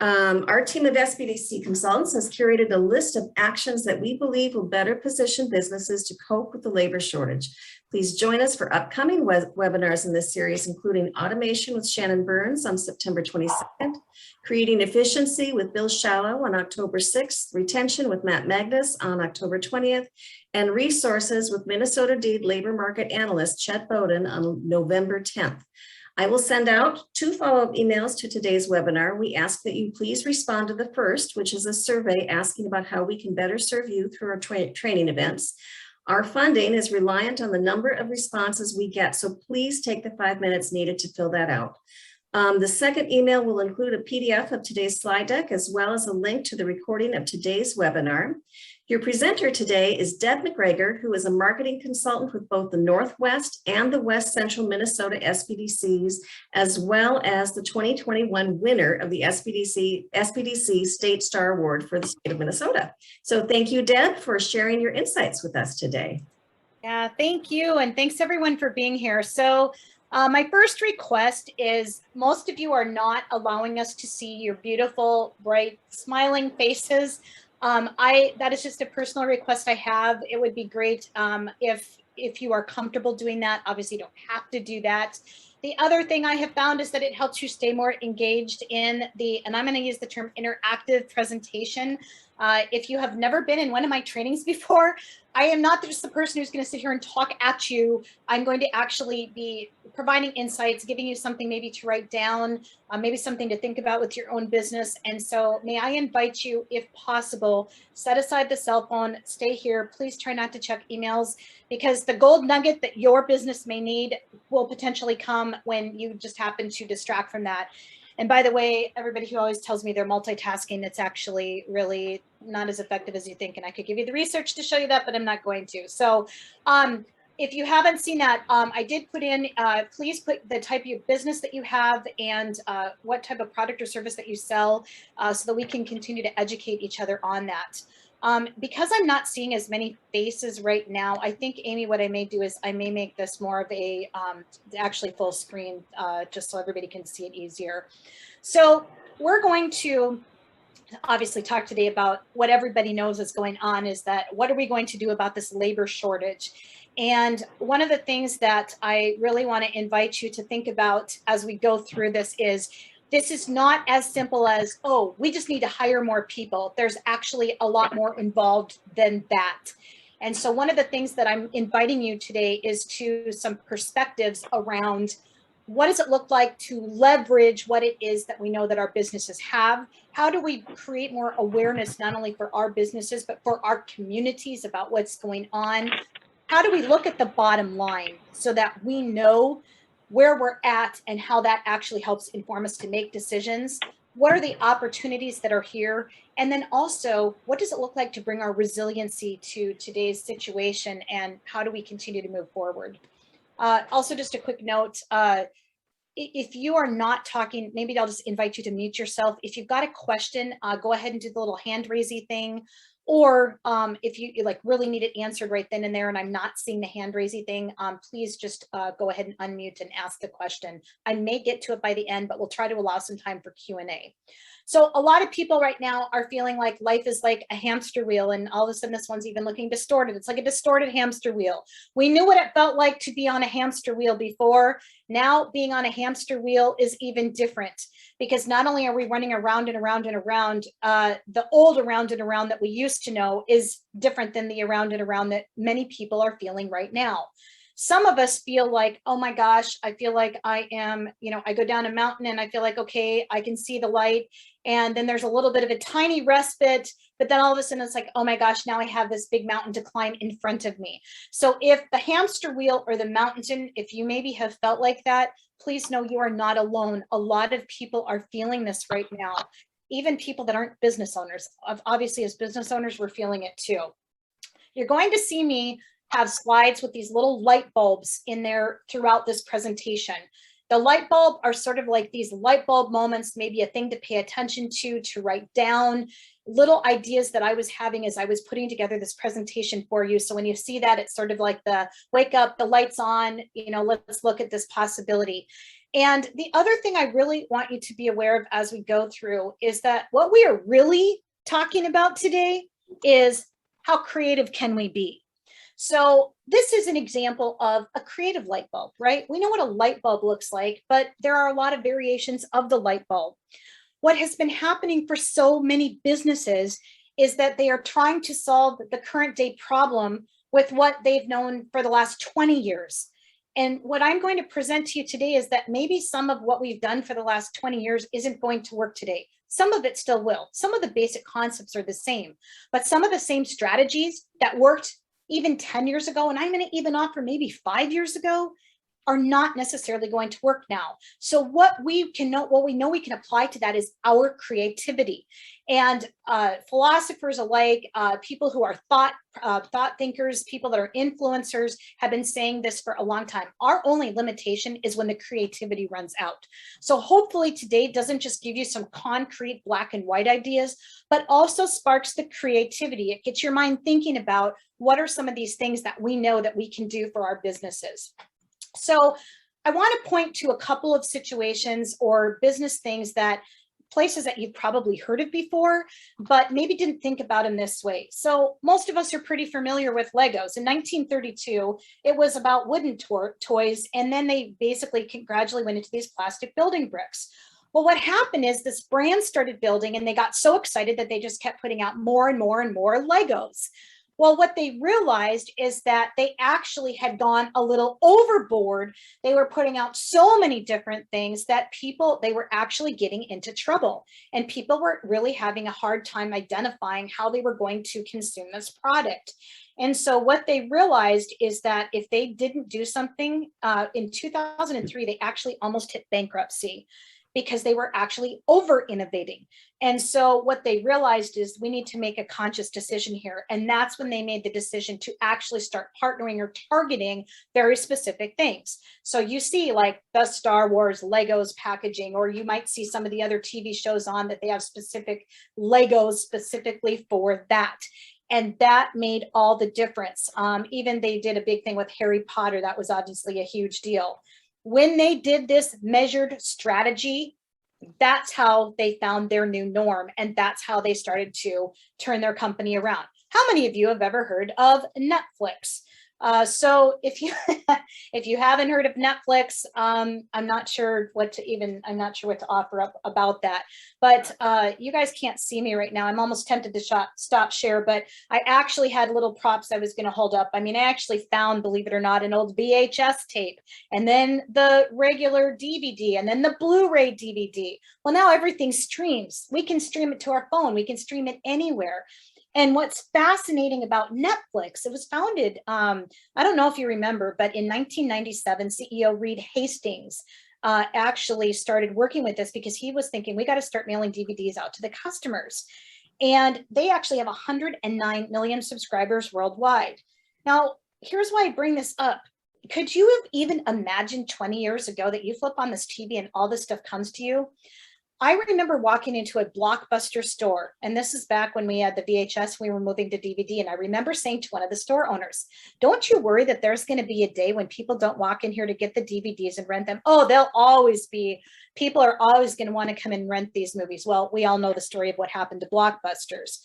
Our team of SBDC consultants has curated a list of actions that we believe will better position businesses to cope with the labor shortage. Please join us for upcoming webinars in this series, including Automation with Shannon Burns on September 22nd, Creating Efficiency with Bill Shallow on October 6th, Retention with Matt Magnus on October 20th, and Resources with Minnesota Deed Labor Market Analyst Chet Bowden on November 10th. I will send out 2 follow-up emails to today's webinar. We ask that you please respond to the first, which is a survey asking about how we can better serve you through our training events. Our funding is reliant on the number of responses we get, so please take the 5 minutes needed to fill that out. The second email will include a PDF of today's slide deck, as well as a link to the recording of today's webinar. Your presenter today is Deb McGregor, who is a marketing consultant with both the Northwest and the West Central Minnesota SBDCs, as well as the 2021 winner of the SBDC State Star Award for the state of Minnesota. So thank you, Deb, for sharing your insights with us today. Yeah, thank you. And thanks everyone for being here. So my first request is most of you are not allowing us to see your beautiful, bright, smiling faces. That is just a personal request I have. It would be great if you are comfortable doing that. Obviously, you don't have to do that. The other thing I have found is that it helps you stay more engaged in and I'm going to use the term interactive presentation. If you have never been in one of my trainings before, I am not just the person who's going to sit here and talk at you. I'm going to actually be providing insights, giving you something maybe to write down, maybe something to think about with your own business. And so may I invite you, if possible, set aside the cell phone, stay here. Please try not to check emails, because the gold nugget that your business may need will potentially come when you just happen to distract from that. And by the way, everybody who always tells me they're multitasking, it's actually really not as effective as you think. And I could give you the research to show you that, but I'm not going to. So if you haven't seen that, I did put in, please put the type of business that you have and what type of product or service that you sell so that we can continue to educate each other on that. Because I'm not seeing as many faces right now, I think, Amy, what I may do is I may make this more of a actually full screen just so everybody can see it easier. So we're going to obviously talk today about what everybody knows is going on, is that what are we going to do about this labor shortage? And one of the things that I really want to invite you to think about as we go through this is not as simple as, oh, we just need to hire more people. There's actually a lot more involved than that. And so one of the things that I'm inviting you today is to some perspectives around what does it look like to leverage what it is that we know that our businesses have? How do we create more awareness, not only for our businesses, but for our communities about what's going on? How do we look at the bottom line so that we know where we're at and how that actually helps inform us to make decisions? What are the opportunities that are here? And then also, what does it look like to bring our resiliency to today's situation, and how do we continue to move forward? Also, just a quick note, if you are not talking, maybe I'll just invite you to mute yourself. If you've got a question, go ahead and do the little hand raising thing. Or if you like really need it answered right then and there and I'm not seeing the hand raising thing, please just go ahead and unmute and ask the question. I may get to it by the end, but we'll try to allow some time for Q&A. So a lot of people right now are feeling like life is like a hamster wheel, and all of a sudden this one's even looking distorted. It's like a distorted hamster wheel. We knew what it felt like to be on a hamster wheel before. Now being on a hamster wheel is even different, because not only are we running around and around and around, the old around and around that we used to know is different than the around and around that many people are feeling right now. Some of us feel like, oh my gosh, I feel like I am, I go down a mountain and I feel like, okay, I can see the light. And then there's a little bit of a tiny respite, but then all of a sudden it's like, oh my gosh, now I have this big mountain to climb in front of me. So if the hamster wheel or the mountain, if you maybe have felt like that, please know you are not alone. A lot of people are feeling this right now. Even people that aren't business owners. Obviously, as business owners, we're feeling it too. You're going to see me have slides with these little light bulbs in there throughout this presentation. The light bulb are sort of like these light bulb moments, maybe a thing to pay attention to write down, little ideas that I was having as I was putting together this presentation for you. So when you see that, it's sort of like the wake up, the lights on, let's look at this possibility. And the other thing I really want you to be aware of as we go through is that what we are really talking about today is how creative can we be? So this is an example of a creative light bulb, right? We know what a light bulb looks like, but there are a lot of variations of the light bulb. What has been happening for so many businesses is that they are trying to solve the current day problem with what they've known for the last 20 years. And what I'm going to present to you today is that maybe some of what we've done for the last 20 years isn't going to work today. Some of it still will. Some of the basic concepts are the same, but some of the same strategies that worked even 10 years ago, and I'm going to even offer maybe 5 years ago, are not necessarily going to work now. So what we know we can apply to that is our creativity. And philosophers alike, people who are thought thinkers, people that are influencers have been saying this for a long time. Our only limitation is when the creativity runs out. So hopefully today doesn't just give you some concrete black and white ideas, but also sparks the creativity. It gets your mind thinking about what are some of these things that we know that we can do for our businesses. So I want to point to a couple of situations or business things that places that you've probably heard of before, but maybe didn't think about in this way. So most of us are pretty familiar with Legos. In 1932, it was about wooden toys, and then they basically gradually went into these plastic building bricks. Well, what happened is this brand started building, and they got so excited that they just kept putting out more and more and more Legos. Well, what they realized is that they actually had gone a little overboard. They were putting out so many different things that they were actually getting into trouble. And people were really having a hard time identifying how they were going to consume this product. And so what they realized is that if they didn't do something, in 2003, they actually almost hit bankruptcy, because they were actually over innovating. And so what they realized is we need to make a conscious decision here. And that's when they made the decision to actually start partnering or targeting very specific things. So you see like the Star Wars Legos packaging, or you might see some of the other TV shows on that they have specific Legos specifically for that. And that made all the difference. Even they did a big thing with Harry Potter. That was obviously a huge deal. When they did this measured strategy, that's how they found their new norm. And that's how they started to turn their company around. How many of you have ever heard of Netflix? So if you haven't heard of Netflix, I'm not sure what to offer up about that. But you guys can't see me right now. I'm almost tempted to stop share, but I actually had little props I was going to hold up. I mean, I actually found, believe it or not, an old VHS tape, and then the regular DVD, and then the Blu-ray DVD. Well, now everything streams. We can stream it to our phone. We can stream it anywhere. And what's fascinating about Netflix, it was founded, I don't know if you remember, but in 1997, CEO Reed Hastings actually started working with this because he was thinking, we got to start mailing DVDs out to the customers. And they actually have 109 million subscribers worldwide. Now, here's why I bring this up. Could you have even imagined 20 years ago that you flip on this TV and all this stuff comes to you? I remember walking into a Blockbuster store, and this is back when we had the VHS, we were moving to DVD, and I remember saying to one of the store owners, don't you worry that there's going to be a day when people don't walk in here to get the DVDs and rent them? Oh, people are always going to want to come and rent these movies. Well, we all know the story of what happened to Blockbusters.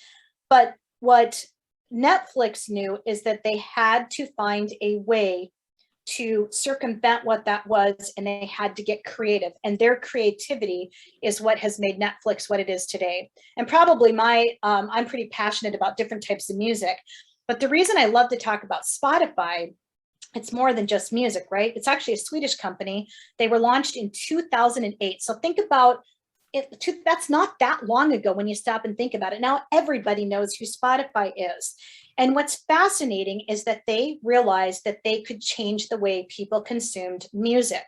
But what Netflix knew is that they had to find a way to circumvent what that was, and they had to get creative, and their creativity is what has made Netflix what it is today. And probably I'm pretty passionate about different types of music, but the reason I love to talk about Spotify, it's more than just music, right? It's actually a Swedish company. They were launched in 2008. So think about it, that's not that long ago when you stop and think about it. Now everybody knows who Spotify is. And what's fascinating is that they realized that they could change the way people consumed music.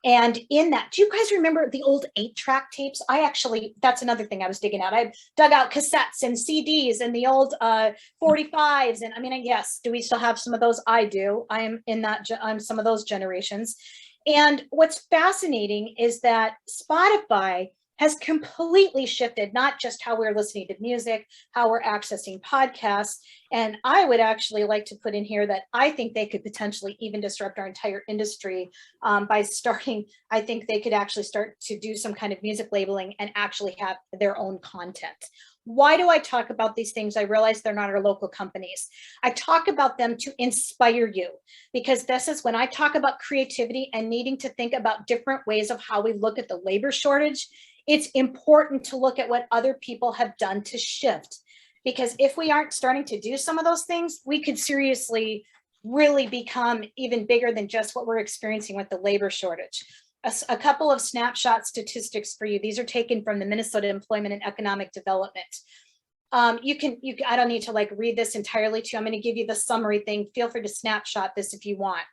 And in that, do you guys remember the old 8-track tapes? That's another thing I was digging out. I dug out cassettes and CDs and the old 45s. And I mean, yes, do we still have some of those? I do. I'm some of those generations. And what's fascinating is that Spotify has completely shifted, not just how we're listening to music, how we're accessing podcasts. And I would actually like to put in here that I think they could potentially even disrupt our entire industry by starting, I think they could actually start to do some kind of music labeling and actually have their own content. Why do I talk about these things? I realize they're not our local companies. I talk about them to inspire you, because this is when I talk about creativity and needing to think about different ways of how we look at the labor shortage. It's important to look at what other people have done to shift, because if we aren't starting to do some of those things, we could seriously really become even bigger than just what we're experiencing with the labor shortage. A couple of snapshot statistics for you. These are taken from the Minnesota Employment and Economic Development. I don't need to like read this entirely to you. I'm going to give you the summary thing. Feel free to snapshot this if you want.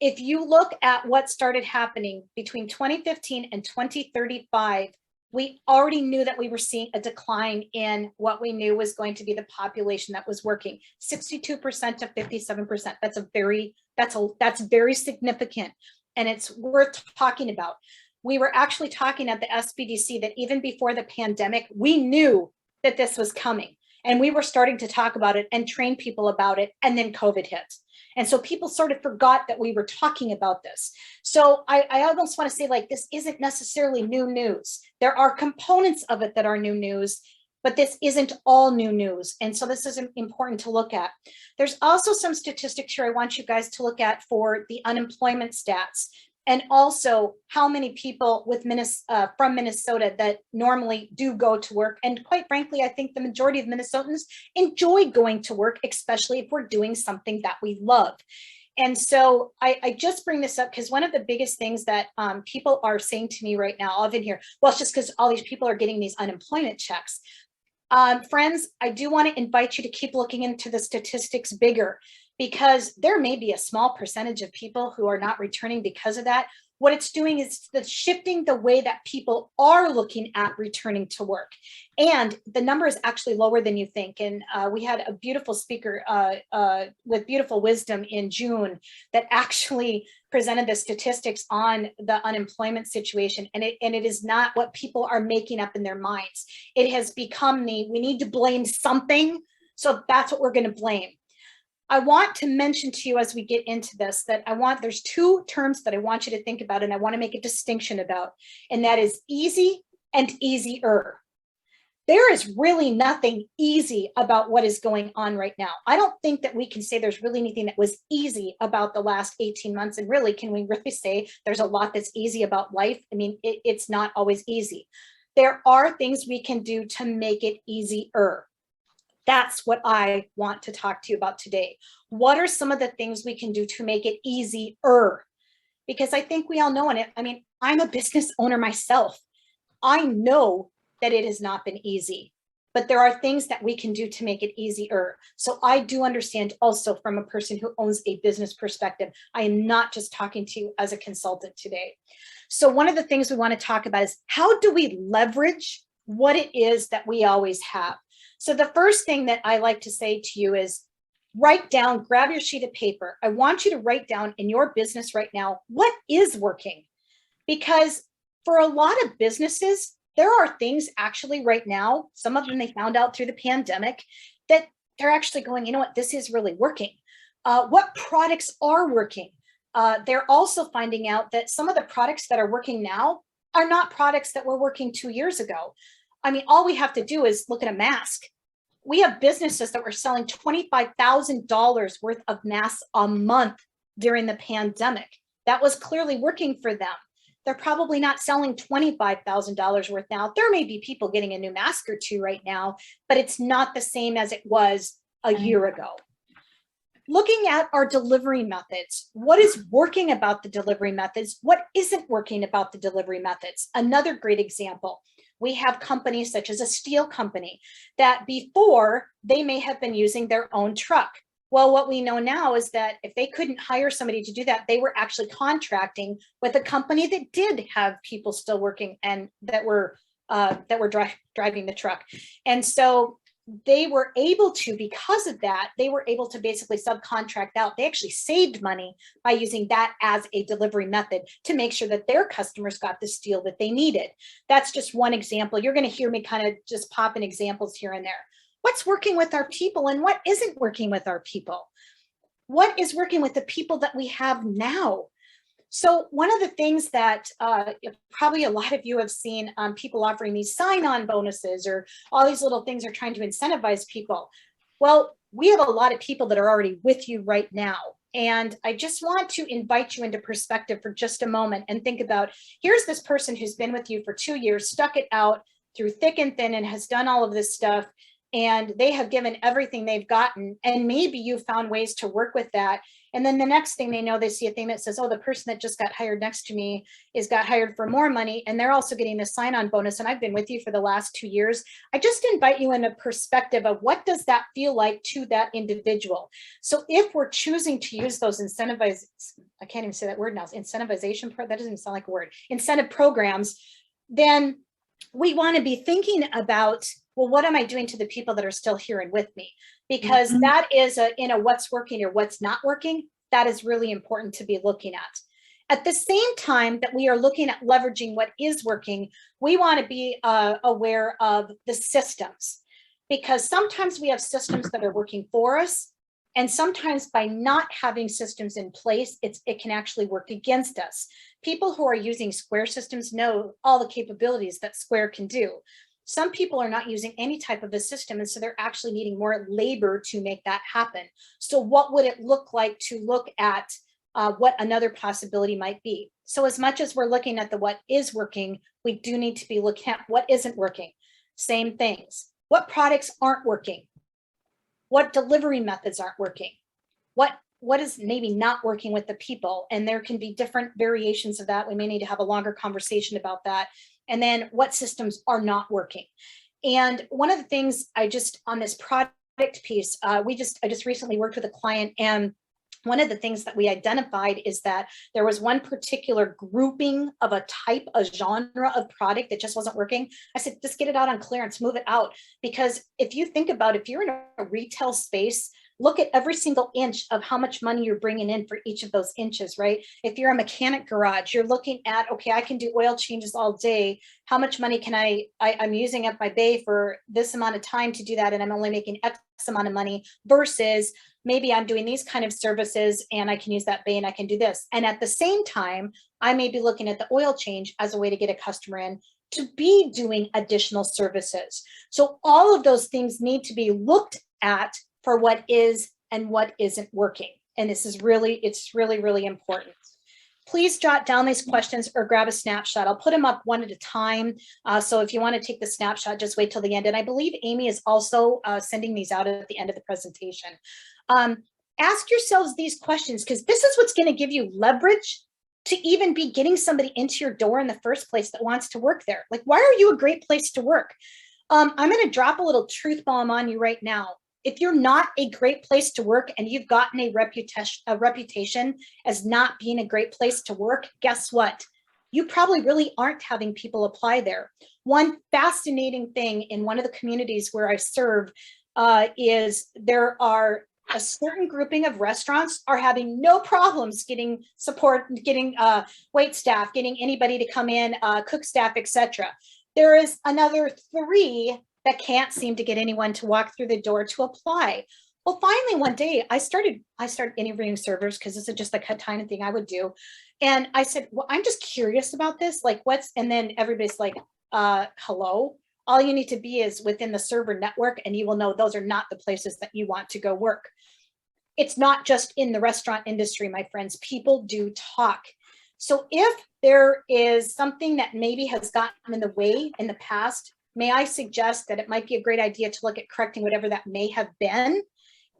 If you look at what started happening between 2015 and 2035, we already knew that we were seeing a decline in what we knew was going to be the population that was working, 62% to 57%. That's very significant. And it's worth talking about. We were actually talking at the SBDC that even before the pandemic, we knew that this was coming, and we were starting to talk about it and train people about it, and then COVID hit. And so people sort of forgot that we were talking about this. So I almost want to say, like, this isn't necessarily new news. There are components of it that are new news, but this isn't all new news. And so this is important to look at. There's also some statistics here I want you guys to look at for the unemployment stats, and also how many people from Minnesota that normally do go to work. And quite frankly, I think the majority of Minnesotans enjoy going to work, especially if we're doing something that we love. And so I just bring this up because one of the biggest things that people are saying to me right now, I've been here, well, it's just because all these people are getting these unemployment checks. Friends, I do want to invite you to keep looking into the statistics bigger, because there may be a small percentage of people who are not returning because of that. What it's doing is shifting the way that people are looking at returning to work. And the number is actually lower than you think. And we had a beautiful speaker with beautiful wisdom in June that actually presented the statistics on the unemployment situation. And it is not what people are making up in their minds. It has become we need to blame something. So that's what we're going to blame. I want to mention to you as we get into this that there's two terms that I want you to think about, and I want to make a distinction about, and that is easy and easier. There is really nothing easy about what is going on right now. I don't think that we can say there's really anything that was easy about the last 18 months. And really, can we really say there's a lot that's easy about life? I mean, it's not always easy. There are things we can do to make it easier. That's what I want to talk to you about today. What are some of the things we can do to make it easier? Because I think we all know it. I mean, I'm a business owner myself. I know that it has not been easy, but there are things that we can do to make it easier. So I do understand also from a person who owns a business perspective. I am not just talking to you as a consultant today. So one of the things we want to talk about is how do we leverage what it is that we always have? So the first thing that I like to say to you is write down, grab your sheet of paper. I want you to write down in your business right now, what is working? Because for a lot of businesses, there are things actually right now, some of them they found out through the pandemic, that they're actually going, you know what, this is really working. What products are working? They're also finding out that some of the products that are working now are not products that were working 2 years ago. I mean, all we have to do is look at a mask. We have businesses that were selling $25,000 worth of masks a month during the pandemic. That was clearly working for them. They're probably not selling $25,000 worth now. There may be people getting a new mask or two right now, but it's not the same as it was a year ago. Looking at our delivery methods, what is working about the delivery methods? What isn't working about the delivery methods? Another great example. We have companies such as a steel company that before they may have been using their own truck. Well, what we know now is that if they couldn't hire somebody to do that, they were actually contracting with a company that did have people still working and that were driving the truck. And so they were able to, because of that, they were able to basically subcontract out. They actually saved money by using that as a delivery method to make sure that their customers got the steel that they needed. That's just one example. You're going to hear me kind of just pop in examples here and there. What's working with our people and what isn't working with our people? What is working with the people that we have now? So one of the things that probably a lot of you have seen people offering these sign-on bonuses or all these little things are trying to incentivize people. Well, we have a lot of people that are already with you right now. And I just want to invite you into perspective for just a moment and think about, here's this person who's been with you for 2 years, stuck it out through thick and thin and has done all of this stuff. And they have given everything they've gotten. And maybe you found ways to work with that. And then the next thing they know, they see a thing that says, oh, the person that just got hired next to me got hired for more money. And they're also getting the sign-on bonus. And I've been with you for the last 2 years. I just invite you in a perspective of what does that feel like to that individual? So if we're choosing to use those I can't even say that word now, incentivization, that doesn't even sound like a word, incentive programs, then we want to be thinking about, well, what am I doing to the people that are still here and with me? Because that is what's working or what's not working. That is really important to be looking at. At the same time that we are looking at leveraging what is working, we want to be aware of the systems, because sometimes we have systems that are working for us. And sometimes by not having systems in place, it can actually work against us. People who are using Square systems know all the capabilities that Square can do. Some people are not using any type of a system, and so they're actually needing more labor to make that happen. So what would it look like to look at what another possibility might be? So as much as we're looking at the what is working, we do need to be looking at what isn't working. Same things. What products aren't working? What delivery methods aren't working? What is maybe not working with the people? And there can be different variations of that. We may need to have a longer conversation about that. And then what systems are not working? And one of the things on this product piece, I just recently worked with a client, and one of the things that we identified is that there was one particular grouping of a type, a genre of product that just wasn't working. I said, just get it out on clearance, move it out. Because if you think about, if you're in a retail space, look at every single inch of how much money you're bringing in for each of those inches, right? If you're a mechanic garage, you're looking at, okay, I can do oil changes all day. How much money can I'm using up my bay for this amount of time to do that, and I'm only making X amount of money, versus maybe I'm doing these kind of services and I can use that bay and I can do this. And at the same time, I may be looking at the oil change as a way to get a customer in to be doing additional services. So all of those things need to be looked at for what is and what isn't working. And it's really, really important. Please jot down these questions or grab a snapshot. I'll put them up one at a time. So if you want to take the snapshot, just wait till the end. And I believe Amy is also sending these out at the end of the presentation. Ask yourselves these questions, because this is what's going to give you leverage to even be getting somebody into your door in the first place that wants to work there. Like, why are you a great place to work? I'm going to drop a little truth bomb on you right now. If you're not a great place to work and you've gotten a reputation as not being a great place to work, guess what? You probably really aren't having people apply there. One fascinating thing in one of the communities where I serve is there are a certain grouping of restaurants are having no problems getting support, getting wait staff, getting anybody to come in, cook staff, etc. There is another 3 that can't seem to get anyone to walk through the door to apply. Well, finally, one day I started interviewing servers, because this is just like a tiny thing I would do. And I said, well, I'm just curious about this. Like, and then everybody's like, hello. All you need to be is within the server network, and you will know those are not the places that you want to go work. It's not just in the restaurant industry, my friends. People do talk. So if there is something that maybe has gotten in the way in the past, may I suggest that it might be a great idea to look at correcting whatever that may have been.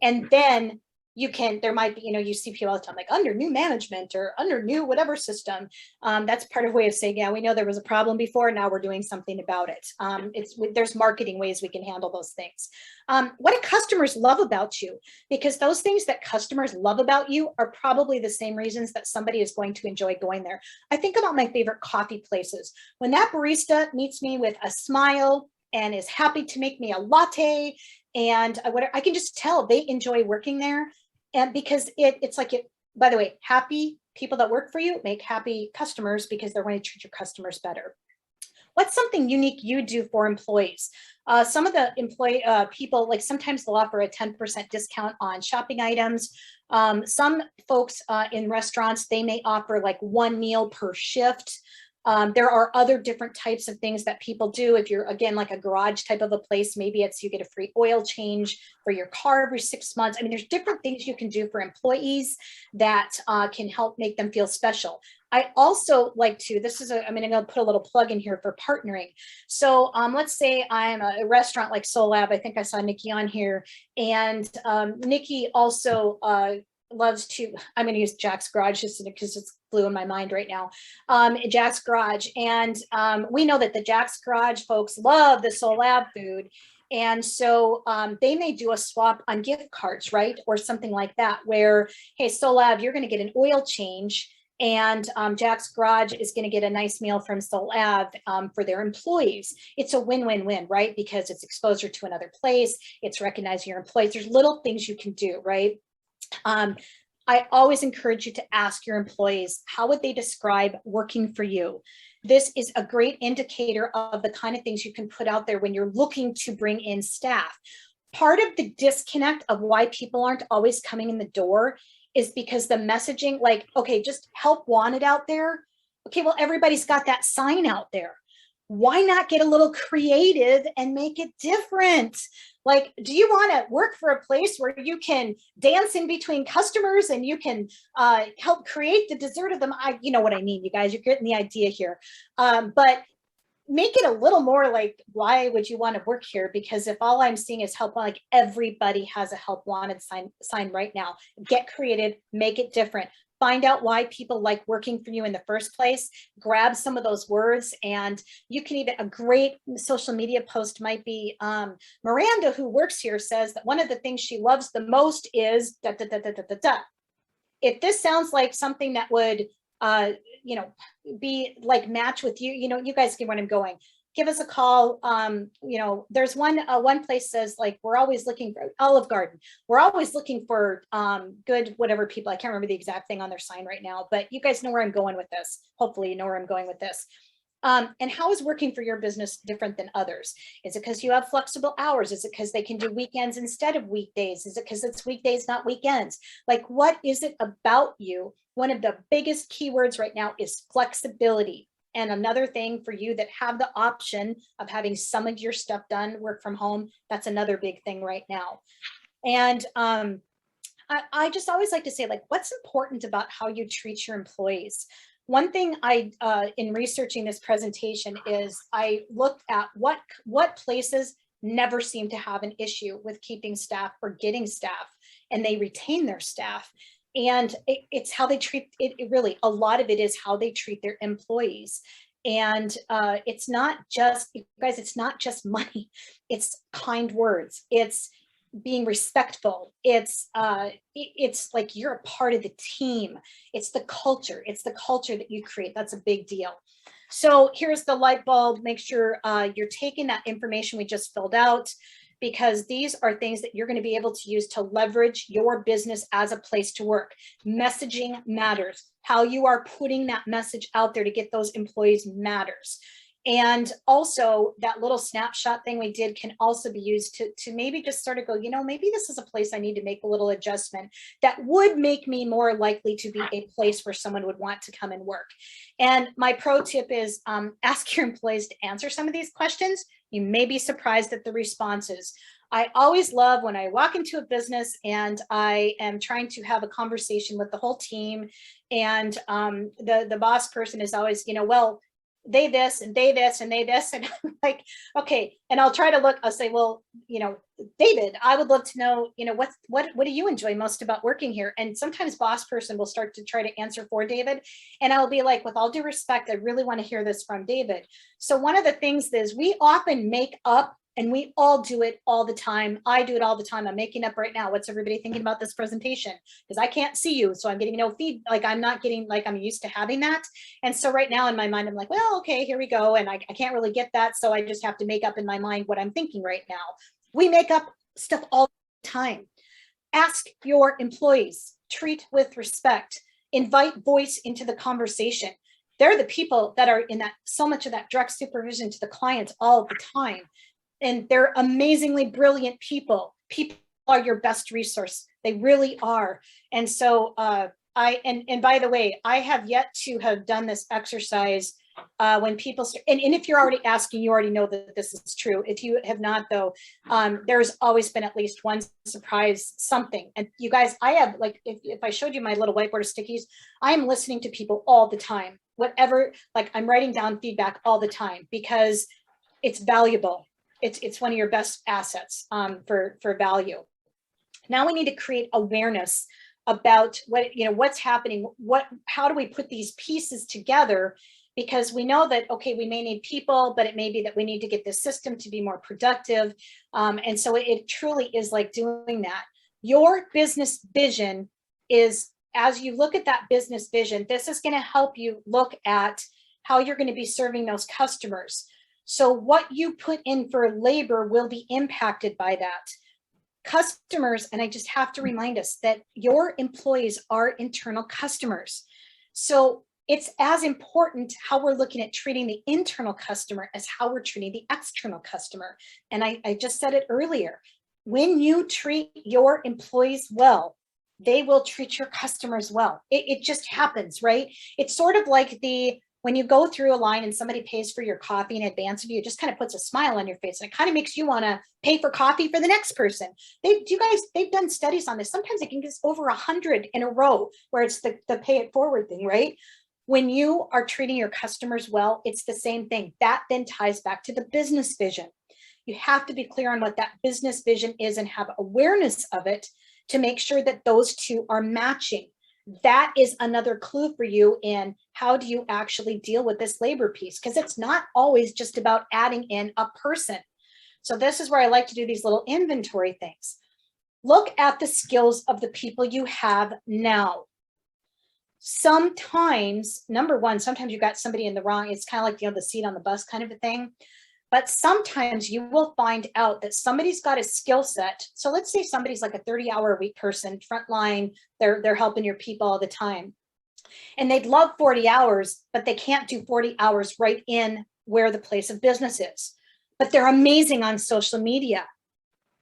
And then there might be, you see people all the time, like under new management or under new whatever system. That's part of a way of saying, yeah, we know there was a problem before, now we're doing something about it. There's marketing ways we can handle those things. What do customers love about you? Because those things that customers love about you are probably the same reasons that somebody is going to enjoy going there. I think about my favorite coffee places. When that barista meets me with a smile and is happy to make me a latte And I can just tell they enjoy working there. And because it's like by the way, happy people that work for you make happy customers because they're going to treat your customers better. What's something unique you do for employees? Some of the people, like sometimes they'll offer a 10% discount on shopping items. Some folks in restaurants, they may offer like 1 meal per shift. There are other different types of things that people do. If you're, again, like a garage type of a place, maybe it's you get a free oil change for your car every 6 months. I mean, there's different things you can do for employees that can help make them feel special. I also like to, I'm going to put a little plug in here for partnering. So let's say I'm a restaurant like Soul Lab. I think I saw Nikki on here. And Nikki also loves to, I'm going to use Jack's Garage just because it's flew in my mind right now. Jack's Garage. And we know that the Jack's Garage folks love the Soul Lab food. And so they may do a swap on gift cards, right? Or something like that, where, hey, Soul Lab, you're going to get an oil change. And Jack's Garage is going to get a nice meal from Soul Lab for their employees. It's a win-win-win, right? Because it's exposure to another place. It's recognizing your employees. There's little things you can do, right? I always encourage you to ask your employees, how would they describe working for you? This is a great indicator of the kind of things you can put out there when you're looking to bring in staff. Part of the disconnect of why people aren't always coming in the door is because the messaging, like, okay, just help wanted out there. Okay, well, everybody's got that sign out there. Why not get a little creative and make it different? Like, do you want to work for a place where you can dance in between customers and you can help create the dessert of them? You know what I mean, you guys, you're getting the idea here. But make it a little more like, why would you want to work here? Because if all I'm seeing is help, like everybody has a help wanted sign right now. Get creative, make it different. Find out why people like working for you in the first place. Grab some of those words, and you can even, a great social media post might be, Miranda, who works here, says that one of the things she loves the most is da, da, da, da, da, da, da. If this sounds like something that would, be like match with you, you guys get where I'm going. Give us a call. There's one place says, like, we're always looking for Olive Garden. We're always looking for good, whatever people, I can't remember the exact thing on their sign right now, but you guys know where I'm going with this. Hopefully you know where I'm going with this. And how is working for your business different than others? Is it because you have flexible hours? Is it because they can do weekends instead of weekdays? Is it because it's weekdays, not weekends? Like, what is it about you? One of the biggest keywords right now is flexibility. And another thing for you that have the option of having some of your stuff done, work from home, that's another big thing right now. And I just always like to say, like, what's important about how you treat your employees? One thing in researching this presentation is I looked at what places never seem to have an issue with keeping staff or getting staff, and they retain their staff. And it's how they treat it. Really, a lot of it is how they treat their employees. And it's not just, you guys, it's not just money. It's kind words. It's being respectful. It's like you're a part of the team. It's the culture. It's the culture that you create. That's a big deal. So here's the light bulb. Make sure you're taking that information we just filled out, because these are things that you're going to be able to use to leverage your business as a place to work. Messaging matters. How you are putting that message out there to get those employees matters. And also that little snapshot thing we did can also be used to maybe just sort of go, maybe this is a place I need to make a little adjustment that would make me more likely to be a place where someone would want to come and work. And my pro tip is ask your employees to answer some of these questions. You may be surprised at the responses. I always love when I walk into a business and I am trying to have a conversation with the whole team, and the boss person is always, well, they this and they this and they this, and I'm like, okay. And I'll try to look, I'll say, well, David, I would love to know, what do you enjoy most about working here? And sometimes boss person will start to try to answer for David, and I'll be like, with all due respect, I really want to hear this from David. So one of the things is we often make up, and we all do it all the time. I do it all the time. I'm making up right now. What's everybody thinking about this presentation? Because I can't see you. So I'm getting no feed. Like, I'm not getting, like, I'm used to having that. And so right now in my mind, I'm like, well, okay, here we go. And I can't really get that. So I just have to make up in my mind what I'm thinking right now. We make up stuff all the time. Ask your employees, treat with respect, invite voice into the conversation. They're the people that are in that, so much of that direct supervision to the clients all the time. And they're amazingly brilliant people. People are your best resource. They really are. And so and by the way, I have yet to have done this exercise when people and if you're already asking, you already know that this is true. If you have not though, there's always been at least one surprise something. And you guys, I have like, if I showed you my little whiteboard of stickies, I am listening to people all the time, whatever, like I'm writing down feedback all the time because it's valuable. It's one of your best assets for value. Now we need to create awareness about what's happening. How do we put these pieces together? Because we know that, okay, we may need people, but it may be that we need to get the system to be more productive. And so it truly is like doing that. Your business vision is, as you look at that business vision, this is going to help you look at how you're going to be serving those customers. So what you put in for labor will be impacted by that. Customers, and I just have to remind us that your employees are internal customers. So it's as important how we're looking at treating the internal customer as how we're treating the external customer. And I just said it earlier, when you treat your employees well, they will treat your customers well. It just happens, right? It's sort of like when you go through a line and somebody pays for your coffee in advance of you, it just kind of puts a smile on your face and it kind of makes you want to pay for coffee for the next person. They've done studies on this. Sometimes it can get over 100 in a row where it's the pay it forward thing, right? When you are treating your customers well, it's the same thing. That then ties back to the business vision. You have to be clear on what that business vision is and have awareness of it to make sure that those two are matching. That is another clue for you in how do you actually deal with this labor piece, because it's not always just about adding in a person. So this is where I like to do these little inventory things. Look at the skills of the people you have now. Sometimes, number one, sometimes you got somebody in the wrong, it's kind of like, the seat on the bus kind of a thing. But sometimes you will find out that somebody's got a skill set. So let's say somebody's like a 30-hour-a-week person, frontline, they're helping your people all the time. And they'd love 40 hours, but they can't do 40 hours right in where the place of business is. But they're amazing on social media.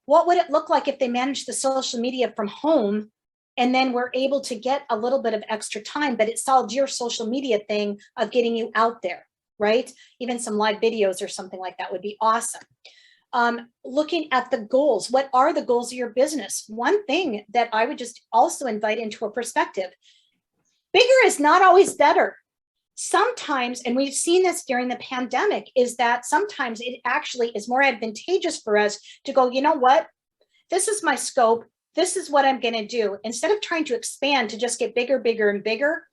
What would it look like if they managed the social media from home and then we're able to get a little bit of extra time, but it solved your social media thing of getting you out there? Right? Even some live videos or something like that would be awesome. Looking at the goals, what are the goals of your business? One thing that I would just also invite into a perspective, bigger is not always better. Sometimes, and we've seen this during the pandemic, is that sometimes it actually is more advantageous for us to go, you know what? This is my scope. This is what I'm going to do. Instead of trying to expand to just get bigger, bigger, and bigger,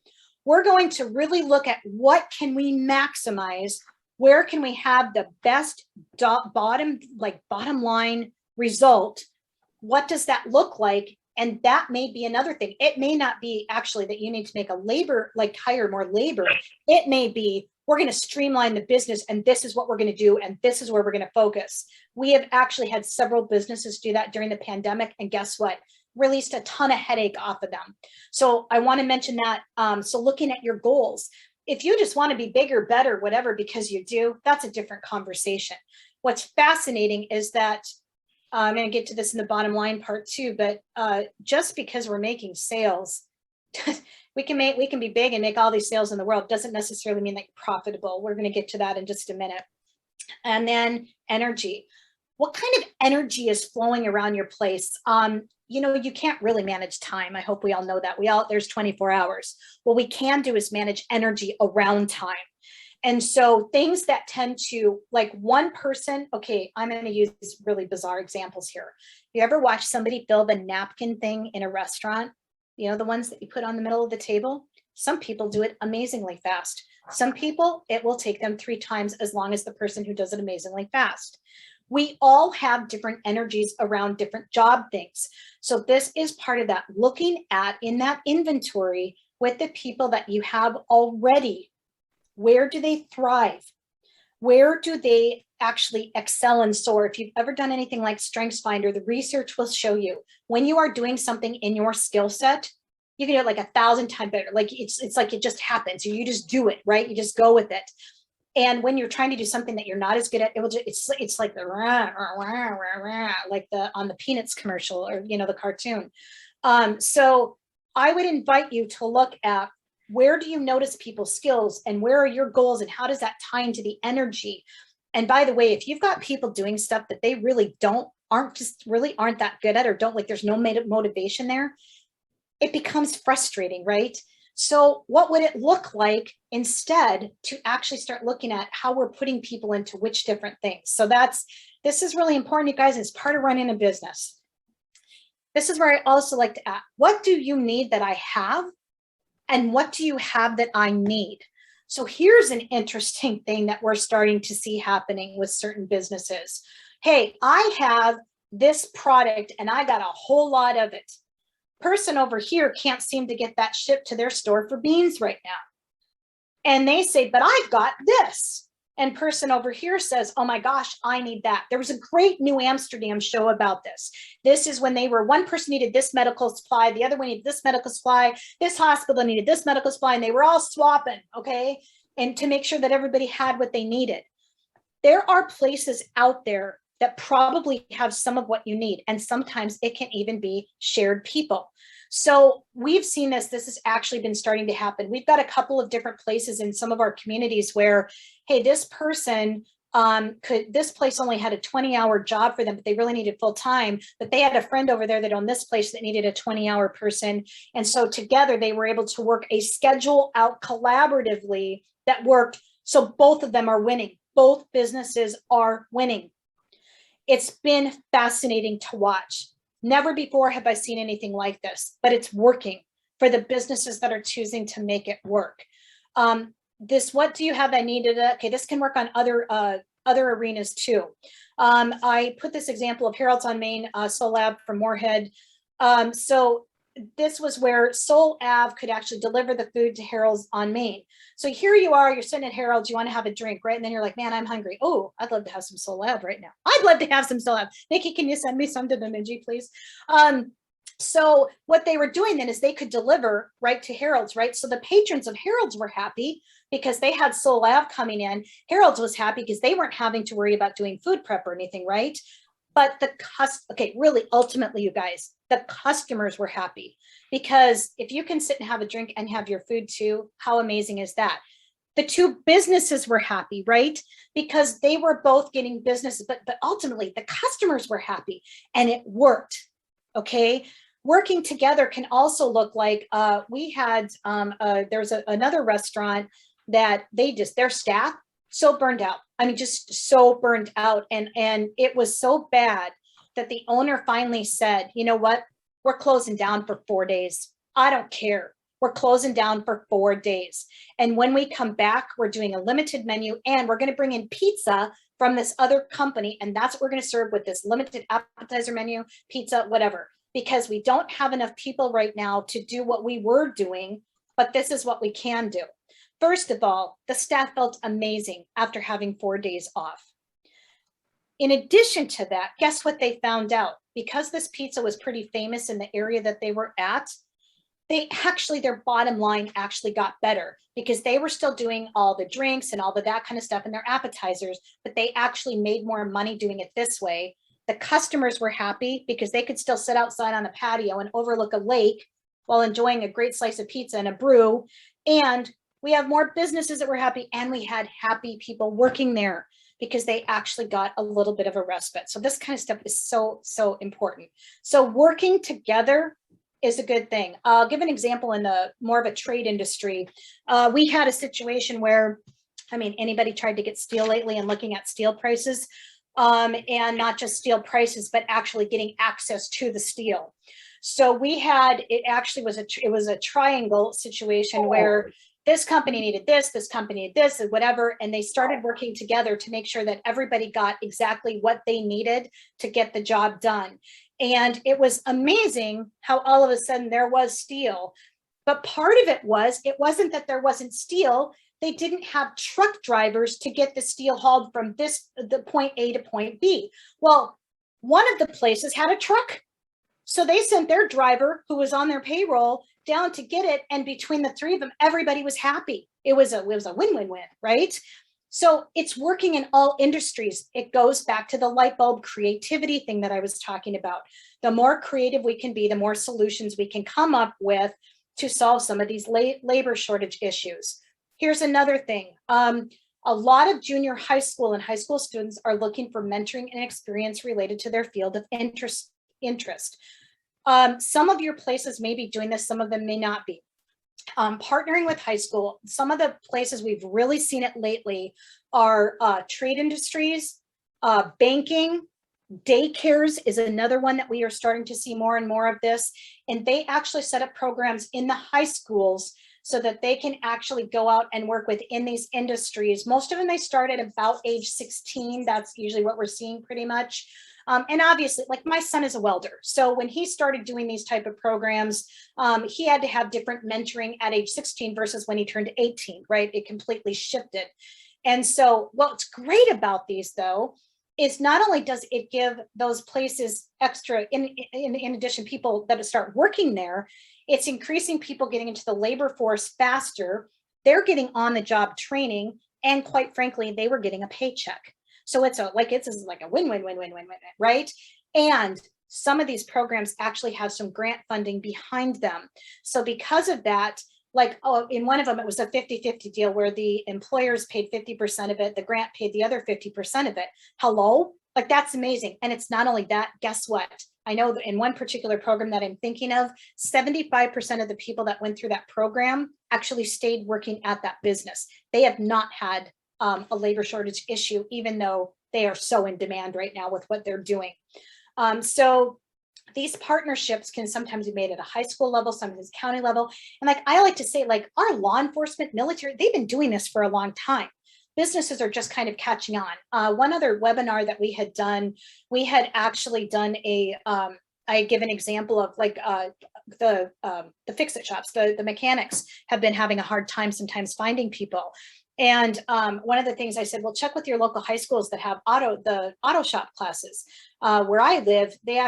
we're going to really look at what can we maximize, where can we have the best bottom line result, what does that look like? And that may be another thing. It may not be actually that you need to make a labor, hire more labor. It may be, we're going to streamline the business and this is what we're going to do and this is where we're going to focus. We have actually had several businesses do that during the pandemic, and guess what? Released a ton of headache off of them. So I want to mention that. So looking at your goals, if you just want to be bigger, better, whatever, because you do, that's a different conversation. What's fascinating is that I'm going to get to this in the bottom line part too, but just because we're making sales, we can be big and make all these sales in the world doesn't necessarily mean that you're profitable. We're going to get to that in just a minute. And then energy. What kind of energy is flowing around your place? You can't really manage time. I hope we all know that. There's 24 hours. What we can do is manage energy around time. And so things that tend to, like one person, okay, I'm going to use really bizarre examples here. You ever watch somebody fill the napkin thing in a restaurant? The ones that you put on the middle of the table? Some people do it amazingly fast. Some people, it will take them 3 times as long as the person who does it amazingly fast. We all have different energies around different job things. So this is part of that, looking at in that inventory with the people that you have already. Where do they thrive? Where do they actually excel and soar? If you've ever done anything like StrengthsFinder, the research will show you when you are doing something in your skill set, you can do it like 1,000 times better. Like it's like it just happens. You just do it, right? You just go with it. And when you're trying to do something that you're not as good at, it will just, it's like the rah, rah, rah, rah, rah, like the on the Peanuts commercial, or the cartoon. So I would invite you to look at, where do you notice people's skills, and where are your goals, and how does that tie into the energy? And by the way, if you've got people doing stuff that they really aren't that good at, or don't like, there's no motivation there, it becomes frustrating, right? So what would it look like instead to actually start looking at how we're putting people into which different things? So this is really important, you guys. It's part of running a business. This is where I also like to ask, what do you need that I have? And what do you have that I need? So here's an interesting thing that we're starting to see happening with certain businesses. Hey, I have this product and I got a whole lot of it. Person over here can't seem to get that shipped to their store for beans right now. And they say, but I've got this. And person over here says, oh my gosh, I need that. There was a great New Amsterdam show about this. This is when one person needed this medical supply, the other one needed this medical supply, this hospital needed this medical supply, and they were all swapping, okay? And to make sure that everybody had what they needed. There are places out there that probably have some of what you need. And sometimes it can even be shared people. So we've seen this has actually been starting to happen. We've got a couple of different places in some of our communities where, hey, this person this place only had a 20-hour job for them, but they really needed full time, but they had a friend over there that owned this place that needed a 20-hour person. And so together they were able to work a schedule out collaboratively that worked. So both of them are winning. Both businesses are winning. It's been fascinating to watch. Never before have I seen anything like this, but it's working for the businesses that are choosing to make it work. What do you have I needed? Okay, this can work on other arenas too. I put this example of Harold's on Main, Soul Lab from Moorhead. So this was where Soul Ave could actually deliver the food to Harold's on Main. So here you are, you're sitting at Harold's, you want to have a drink, right? And then you're like, man, I'm hungry. Oh, I'd love to have some Soul Ave right now. I'd love to have some Soul Ave. Nikki, can you send me some to Bemidji, please? So what they were doing then is they could deliver right to Harold's, right? So the patrons of Harold's were happy because they had Soul Ave coming in. Harold's was happy because they weren't having to worry about doing food prep or anything, right? But really, ultimately, you guys, the customers were happy, because if you can sit and have a drink and have your food too, how amazing is that? The two businesses were happy, right? Because they were both getting business, but ultimately the customers were happy and it worked, okay? Working together can also look like, we had, there's another restaurant that their staff, so burned out. I mean, just so burned out. And it was so bad that the owner finally said, you know what? We're closing down for 4 days. I don't care. We're closing down for 4 days. And when we come back, we're doing a limited menu, and we're going to bring in pizza from this other company. And that's what we're going to serve with this limited appetizer menu, pizza, whatever, because we don't have enough people right now to do what we were doing, but this is what we can do. First of all, the staff felt amazing after having 4 days off. In addition to that, guess what they found out? Because this pizza was pretty famous in the area that they were at, their bottom line actually got better, because they were still doing all the drinks and all that kind of stuff and their appetizers, but they actually made more money doing it this way. The customers were happy because they could still sit outside on a patio and overlook a lake while enjoying a great slice of pizza and a brew. And we have more businesses that were happy, and we had happy people working there because they actually got a little bit of a respite. So this kind of stuff is so, so important. So working together is a good thing. I'll give an example in more of a trade industry. We had a situation where, anybody tried to get steel lately and looking at steel prices, and not just steel prices, but actually getting access to the steel. So we had, it was a triangle situation where this company needed this company needed this, and whatever. And they started working together to make sure that everybody got exactly what they needed to get the job done. And it was amazing how all of a sudden there was steel. But part of it wasn't that there wasn't steel. they didn't have truck drivers to get the steel hauled from the point A to point B. Well, one of the places had a truck. So they sent their driver, who was on their payroll, down to get it. And between the three of them, everybody was happy. It was a win-win-win, right? So it's working in all industries. It goes back to the light bulb creativity thing that I was talking about. The more creative we can be, the more solutions we can come up with to solve some of these labor shortage issues. Here's another thing. A lot of junior high school and high school students are looking for mentoring and experience related to their field of interest. Some of your places may be doing this, some of them may not be. Partnering with high school, some of the places we've really seen it lately are trade industries, banking, daycares is another one that we are starting to see more and more of this. And they actually set up programs in the high schools so that they can actually go out and work within these industries. Most of them, they start at about age 16. That's usually what we're seeing pretty much. And obviously, like my son is a welder. So when he started doing these type of programs, he had to have different mentoring at age 16 versus when he turned 18, right? It completely shifted. And so what's great about these though, is not only does it give those places extra, in addition, people that start working there, it's increasing people getting into the labor force faster. They're getting on the job training. And quite frankly, they were getting a paycheck. So it's like a win-win-win-win-win-win, right? And some of these programs actually have some grant funding behind them. So because of that, like, in one of them, it was a 50-50 deal where the employers paid 50% of it, the grant paid the other 50% of it. Hello? Like, that's amazing. And it's not only that, guess what? I know that in one particular program that I'm thinking of, 75% of the people that went through that program actually stayed working at that business. They have not had a labor shortage issue, even though they are so in demand right now with what they're doing. So these partnerships can sometimes be made at a high school level, sometimes county level. And like I like to say, like our law enforcement, military, they've been doing this for a long time. Businesses are just kind of catching on. One other webinar that we had done, we had actually done I give an example of like the fix-it shops, the mechanics have been having a hard time sometimes finding people. And one of the things I said, well, check with your local high schools that have the auto shop classes. Where I live, they